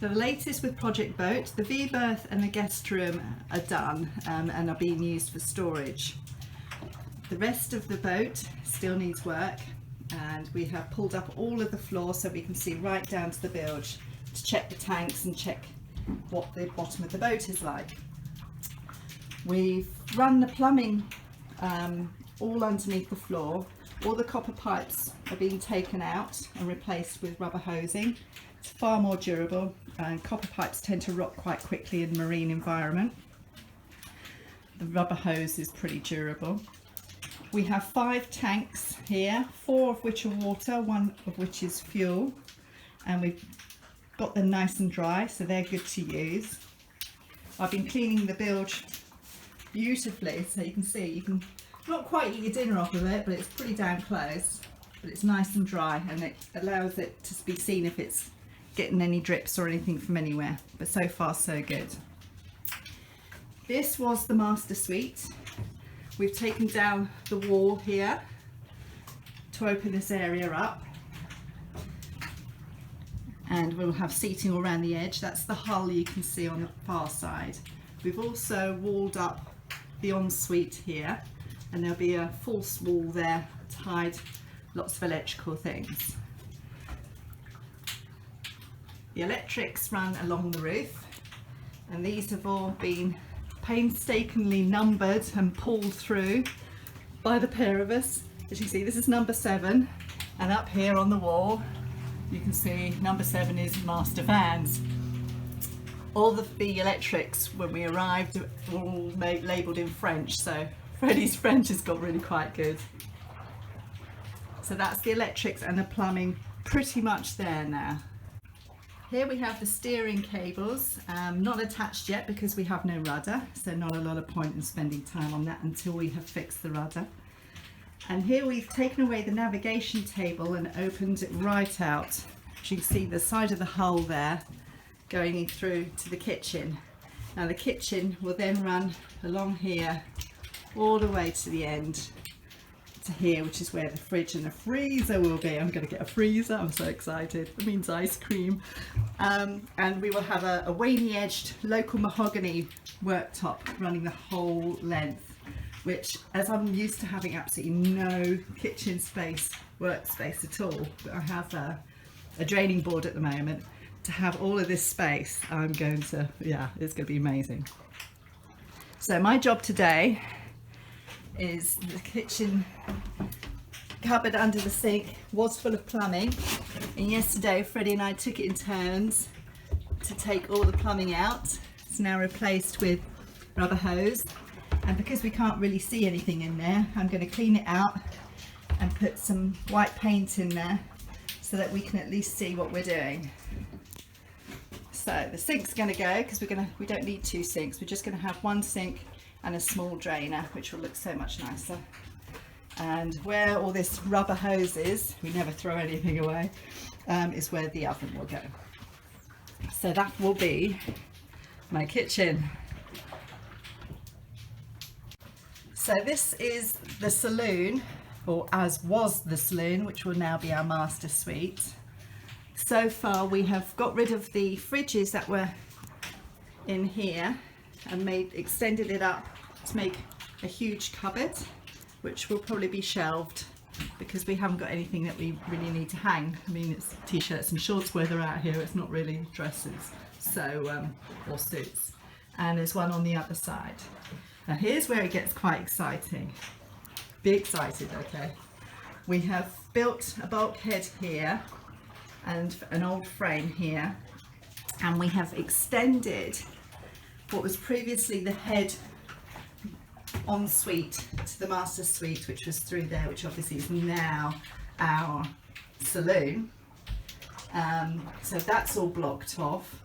The latest with Project Boat, the V-berth and the guest room are done and are being used for storage. The rest of the boat still needs work, and we have pulled up all of the floor so we can see right down to the bilge to check the tanks and check what the bottom of the boat is like. We've run the plumbing all underneath the floor. All the copper pipes are being taken out and replaced with rubber hosing. It's far more durable, and copper pipes tend to rot quite quickly in marine environment. The rubber hose is pretty durable. We have 5 tanks here, 4 of which are water, 1 of which is fuel, and we've got them nice and dry, so they're good to use. I've been cleaning the bilge beautifully, so you can see, you can not quite eat your dinner off of it, but it's pretty damn close. But it's nice and dry, and it allows it to be seen if it's getting any drips or anything from anywhere. But so far so good. This was the master suite. We've taken down the wall here to open this area up, and we'll have seating all around the edge. That's the hull you can see on the far side. We've also walled up the ensuite here, and there'll be a false wall there to hide lots of electrical things. The electrics run along the roof, and these have all been painstakingly numbered and pulled through by the pair of us. As you see, this is number 7, and up here on the wall you can see number 7 is master fans. All the electrics when we arrived were all labelled in French, so Freddie's French has got really quite good. So that's the electrics and the plumbing pretty much there now. Here we have the steering cables, not attached yet because we have no rudder, so not a lot of point in spending time on that until we have fixed the rudder. And here we've taken away the navigation table and opened it right out. As you can see the side of the hull there going through to the kitchen. Now the kitchen will then run along here all the way to the end to here, which is where the fridge and the freezer will be. I'm going to get a freezer, I'm so excited, it means ice cream. And we will have a waney edged local mahogany worktop running the whole length, which, as I'm used to having absolutely no kitchen space, workspace at all, but I have a draining board at the moment, to have all of this space, I'm going to, yeah, it's going to be amazing. So my job today is the kitchen cupboard under the sink was full of plumbing, and yesterday Freddie and I took it in turns to take all the plumbing out. It's now replaced with rubber hose, and because we can't really see anything in there, I'm going to clean it out and put some white paint in there so that we can at least see what we're doing. So the sink's going to go because we don't need 2 sinks, we're just going to have 1 sink and a small drainer, which will look so much nicer. And where all this rubber hose is, we never throw anything away, is where the oven will go. So that will be my kitchen. So this is the saloon, or as was the saloon, which will now be our master suite. So far we have got rid of the fridges that were in here and extended it up to make a huge cupboard, which will probably be shelved because we haven't got anything that we really need to hang. I mean, it's t-shirts and shorts where they're out here, it's not really dresses, so or suits. And there's one on the other side. Now here's where it gets quite exciting. Be excited, okay? We have built a bulkhead here and an old frame here, and we have extended what was previously the head ensuite to the master suite, which was through there, which obviously is now our saloon. So that's all blocked off,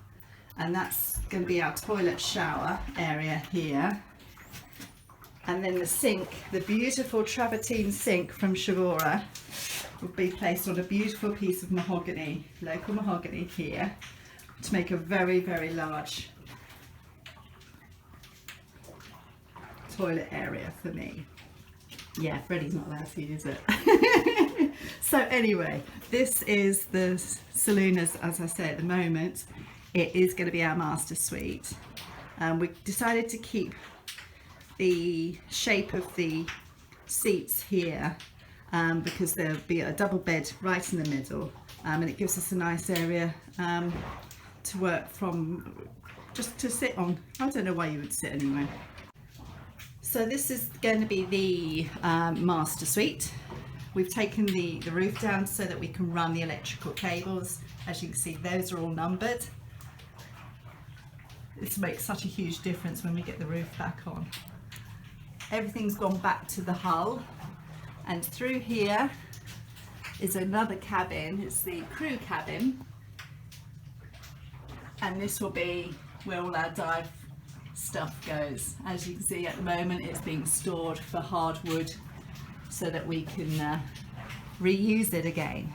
and that's going to be our toilet shower area here. And then the sink, the beautiful travertine sink from Shigora, will be placed on a beautiful piece of mahogany, local mahogany here, to make a very, very large toilet area for me. Yeah, Freddie's not allowed to use it. So anyway, this is the saloon as I say at the moment. it is going to be our master suite. We decided to keep the shape of the seats here because there'll be a double bed right in the middle, and it gives us a nice area to work from, just to sit on. I don't know why you would sit anyway. So this is going to be the master suite. We've taken the roof down so that we can run the electrical cables. As you can see, those are all numbered. This makes such a huge difference when we get the roof back on. Everything's gone back to the hull, and through here is another cabin. It's the crew cabin, and this will be where all our dive stuff goes. As you can see, at the moment it's being stored for hardwood so that we can reuse it again.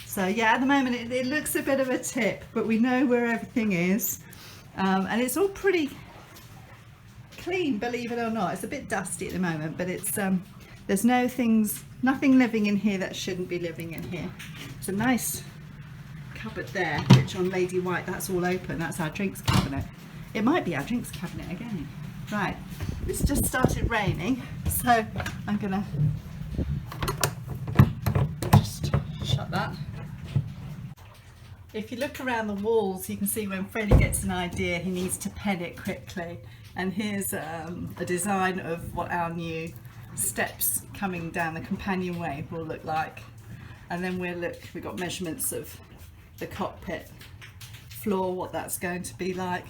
So yeah, at the moment it looks a bit of a tip, but we know where everything is, and it's all pretty clean, believe it or not. It's a bit dusty at the moment, but it's there's nothing living in here that shouldn't be living in here. It's a nice cupboard there, which on Lady White, that's all open. That's our drinks cabinet. It might be our drinks cabinet again. Right, it's just started raining, so I'm gonna just shut that. If you look around the walls, you can see when Freddie gets an idea, he needs to pen it quickly. And here's a design of what our new steps coming down the companionway will look like. And then we've got measurements of the cockpit floor, what that's going to be like.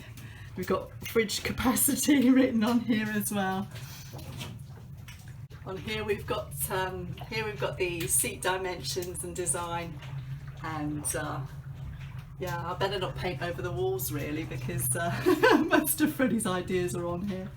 We've got fridge capacity written on here as well. On here we've got the seat dimensions and design, and yeah, I better not paint over the walls really, because most of Freddie's ideas are on here.